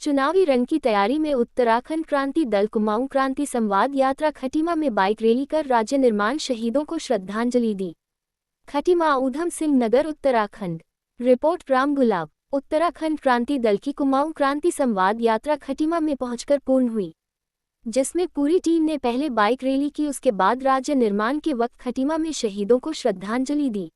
चुनावी रंग की तैयारी में उत्तराखंड क्रांति दल कुमाऊं क्रांति संवाद यात्रा खटीमा में बाइक रैली कर राज्य निर्माण शहीदों को श्रद्धांजलि दी। खटीमा ऊधम सिंह नगर उत्तराखंड। रिपोर्ट राम गुलाब। उत्तराखंड क्रांति दल की कुमाऊं क्रांति संवाद यात्रा खटीमा में पहुंचकर पूर्ण हुई, जिसमें पूरी टीम ने पहले बाइक रैली की, उसके बाद राज्य निर्माण के वक्त खटीमा में शहीदों को श्रद्धांजलि दी।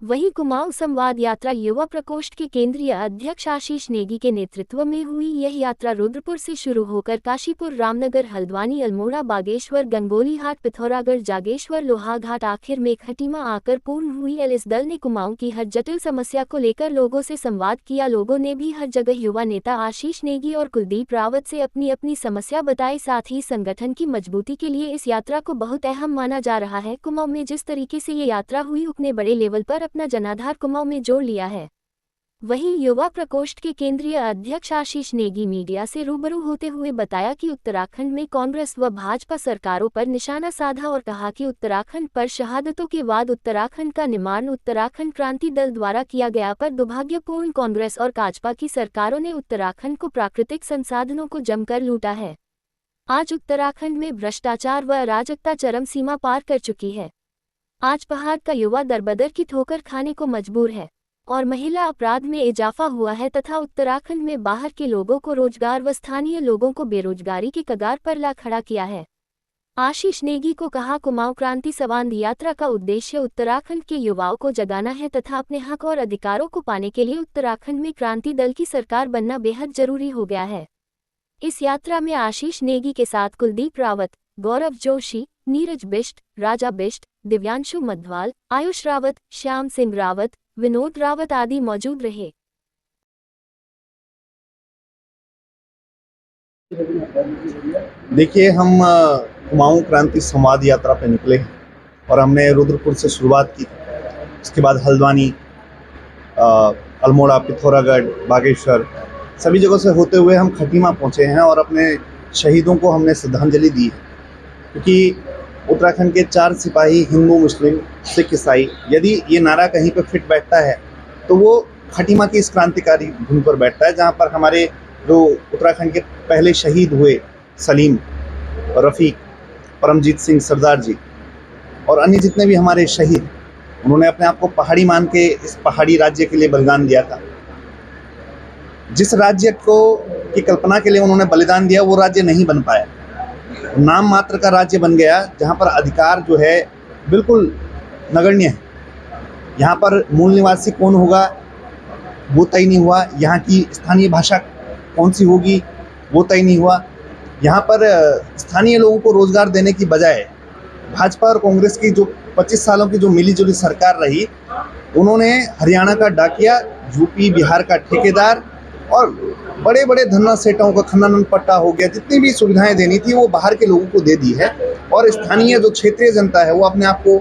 वहीं कुमाऊं संवाद यात्रा युवा प्रकोष्ठ के केंद्रीय अध्यक्ष आशीष नेगी के नेतृत्व में हुई। यह यात्रा रुद्रपुर से शुरू होकर काशीपुर, रामनगर, हल्द्वानी, अल्मोड़ा, बागेश्वर, गंगोलीहाट, पिथौरागढ़, जागेश्वर, लोहाघाट, आखिर में खटीमा आकर पूर्ण हुई। इस दल ने कुमाऊं की हर जटिल समस्या को लेकर लोगों से संवाद किया। लोगों ने भी हर जगह युवा नेता आशीष नेगी और कुलदीप रावत से अपनी अपनी समस्या बताई। साथ ही संगठन की मजबूती के लिए इस यात्रा को बहुत अहम माना जा रहा है। कुमाऊं में जिस तरीके से ये यात्रा हुई, उतने बड़े लेवल पर अपना जनाधार कुमाऊं में जोड़ लिया है। वहीं युवा प्रकोष्ठ के केंद्रीय अध्यक्ष आशीष नेगी मीडिया से रूबरू होते हुए बताया कि उत्तराखंड में कांग्रेस व भाजपा सरकारों पर निशाना साधा और कहा कि उत्तराखंड पर शहादतों के बाद उत्तराखंड का निर्माण उत्तराखंड क्रांति दल द्वारा किया गया, पर दुर्भाग्यपूर्ण कांग्रेस और भाजपा की सरकारों ने उत्तराखंड को प्राकृतिक संसाधनों को जमकर लूटा है। आज उत्तराखंड में भ्रष्टाचार व अराजकता चरम सीमा पार कर चुकी है। आज पहाड़ का युवा दरबदर की ठोकर खाने को मजबूर है और महिला अपराध में इजाफा हुआ है तथा उत्तराखंड में बाहर के लोगों को रोजगार व स्थानीय लोगों को बेरोजगारी के कगार पर ला खड़ा किया है। आशीष नेगी को कहा, कुमाऊं क्रांति संवाद यात्रा का उद्देश्य उत्तराखंड के युवाओं को जगाना है तथा अपने हक और अधिकारों को पाने के लिए उत्तराखंड में क्रांति दल की सरकार बनना बेहद जरूरी हो गया है। इस यात्रा में आशीष नेगी के साथ कुलदीप रावत, गौरव जोशी, नीरज बिष्ट, राजा बिष्ट, दिव्यांशु मधवाल, आयुष रावत, श्याम सिंह रावत, विनोद रावत आदि मौजूद रहे। देखिए, हम कुमाऊं क्रांति संवाद यात्रा पे निकले और हमने रुद्रपुर से शुरुआत की। उसके बाद हल्द्वानी, अल्मोड़ा, पिथौरागढ़, बागेश्वर, सभी जगहों से होते हुए हम खटीमा पहुंचे हैं और अपने शहीदों को हमने श्रद्धांजलि दी है। क्योंकि उत्तराखंड के 4 सिपाही, हिंदू, मुस्लिम, सिख, ईसाई, यदि ये नारा कहीं पे फिट बैठता है तो वो खटीमा की इस क्रांतिकारी भूमि पर बैठता है, जहाँ पर हमारे जो उत्तराखंड के पहले शहीद हुए सलीम, रफ़ीक, परमजीत सिंह सरदार जी और अन्य जितने भी हमारे शहीद, उन्होंने अपने आप को पहाड़ी मान के इस पहाड़ी राज्य के लिए बलिदान दिया था। जिस राज्य को की कल्पना के लिए उन्होंने बलिदान दिया, वो राज्य नहीं बन पाया, नाम मात्र का राज्य बन गया, जहाँ पर अधिकार जो है बिल्कुल नगण्य है। यहाँ पर मूल निवासी कौन होगा वो तय नहीं हुआ, यहाँ की स्थानीय भाषा कौन सी होगी वो तय नहीं हुआ। यहाँ पर स्थानीय लोगों को रोजगार देने की बजाय भाजपा और कांग्रेस की जो 25 सालों की जो मिलीजुली सरकार रही, उन्होंने हरियाणा का डाकिया, यूपी बिहार का ठेकेदार और बड़े बड़े धन्ना सेठों का खनन पट्टा हो गया, जितनी भी सुविधाएं देनी थी वो बाहर के लोगों को दे दी है और स्थानीय जो क्षेत्रीय जनता है वो अपने आप को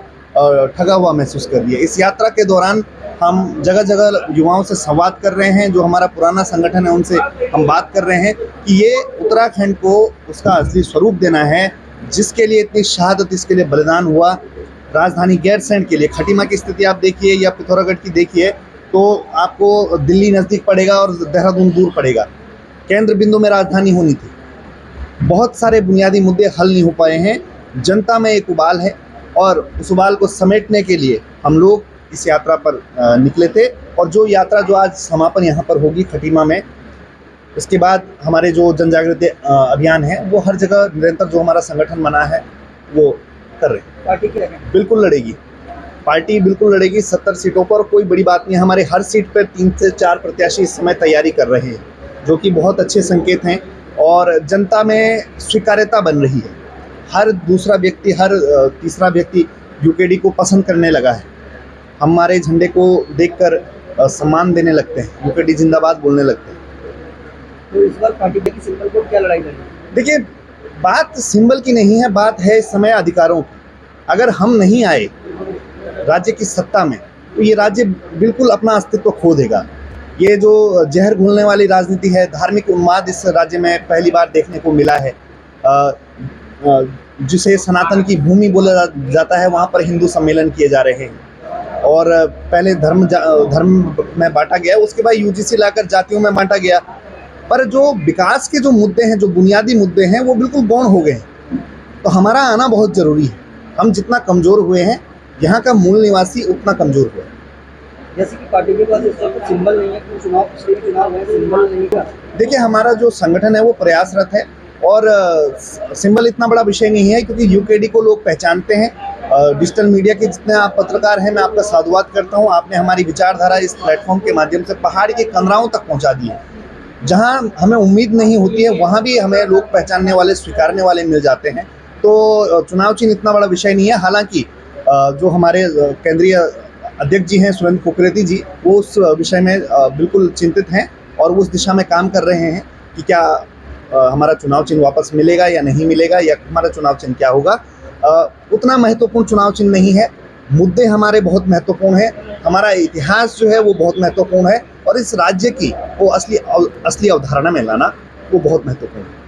ठगा हुआ महसूस कर रही है। इस यात्रा के दौरान हम जगह जगह युवाओं से संवाद कर रहे हैं, जो हमारा पुराना संगठन है उनसे हम बात कर रहे हैं कि ये उत्तराखंड को उसका असली स्वरूप देना है, जिसके लिए इतनी शहादत, इसके लिए बलिदान हुआ। राजधानी गैरसैंण के लिए खटीमा की स्थिति आप देखिए या पिथौरागढ़ की देखिए तो आपको दिल्ली नज़दीक पड़ेगा और देहरादून दूर पड़ेगा। केंद्र बिंदु में राजधानी होनी थी। बहुत सारे बुनियादी मुद्दे हल नहीं हो पाए हैं। जनता में एक उबाल है और उस उबाल को समेटने के लिए हम लोग इस यात्रा पर निकले थे और जो यात्रा जो आज समापन यहाँ पर होगी खटीमा में, उसके बाद हमारे जो जन जागृति अभियान है वो हर जगह निरंतर जो हमारा संगठन बना है वो कर रहे हैं। पार्टी की बिल्कुल लड़ेगी, पार्टी बिल्कुल लड़ेगी 70 सीटों पर, कोई बड़ी बात नहीं। हमारे हर सीट पर 3 से 4 प्रत्याशी इस समय तैयारी कर रहे हैं, जो कि बहुत अच्छे संकेत हैं और जनता में स्वीकार्यता बन रही है। हर दूसरा व्यक्ति, हर तीसरा व्यक्ति यूकेडी को पसंद करने लगा है। हमारे झंडे को देखकर सम्मान देने लगते हैं, यूकेडी जिंदाबाद बोलने लगते हैं। तो इस बार पार्टी की सिंबल को क्या लड़ाई लड़ी? देखिए, बात सिंबल की नहीं है, बात है इस समय अधिकारों की। अगर हम नहीं आए राज्य की सत्ता में तो ये राज्य बिल्कुल अपना अस्तित्व खो देगा। ये जो जहर घोलने वाली राजनीति है, धार्मिक उन्माद इस राज्य में पहली बार देखने को मिला है। जिसे सनातन की भूमि बोला जाता है, वहाँ पर हिंदू सम्मेलन किए जा रहे हैं और पहले धर्म में बांटा गया, उसके बाद यूजीसी लाकर जातियों में बांटा गया। पर जो विकास के जो मुद्दे हैं, जो बुनियादी मुद्दे हैं, वो बिल्कुल गौण हो गए हैं। तो हमारा आना बहुत ज़रूरी है। हम जितना कमज़ोर हुए हैं, यहाँ का मूल निवासी उतना कमज़ोर हुआ है। जैसे कि पार्टी के पास इस वक्त सिंबल नहीं है, कोई चुनाव पिछले भी चुनाव में सिंबल नहीं का। देखिए, हमारा जो संगठन है वो प्रयासरत है और सिंबल इतना बड़ा विषय नहीं है, क्योंकि यूकेडी को लोग पहचानते हैं। डिजिटल मीडिया के जितने आप पत्रकार हैं, मैं आपका साधुवाद करता हूँ। आपने हमारी विचारधारा इस प्लेटफॉर्म के माध्यम से पहाड़ के कंदराओं तक पहुँचा दी है। जहाँ हमें उम्मीद नहीं होती है, वहाँ भी हमें लोग पहचानने वाले, स्वीकारने वाले मिल जाते हैं। तो चुनाव चिन्ह इतना बड़ा विषय नहीं है। हालांकि जो हमारे केंद्रीय अध्यक्ष जी हैं, सुरेंद्र कुकरेती जी, वो उस विषय में बिल्कुल चिंतित हैं और वो उस दिशा में काम कर रहे हैं कि क्या हमारा चुनाव चिन्ह वापस मिलेगा या नहीं मिलेगा, या हमारा चुनाव चिन्ह क्या होगा। उतना महत्वपूर्ण चुनाव चिन्ह नहीं है। मुद्दे हमारे बहुत महत्वपूर्ण हैं। हमारा इतिहास जो है वो बहुत महत्वपूर्ण है और इस राज्य की वो असली अवधारणा में लाना वो बहुत महत्वपूर्ण है।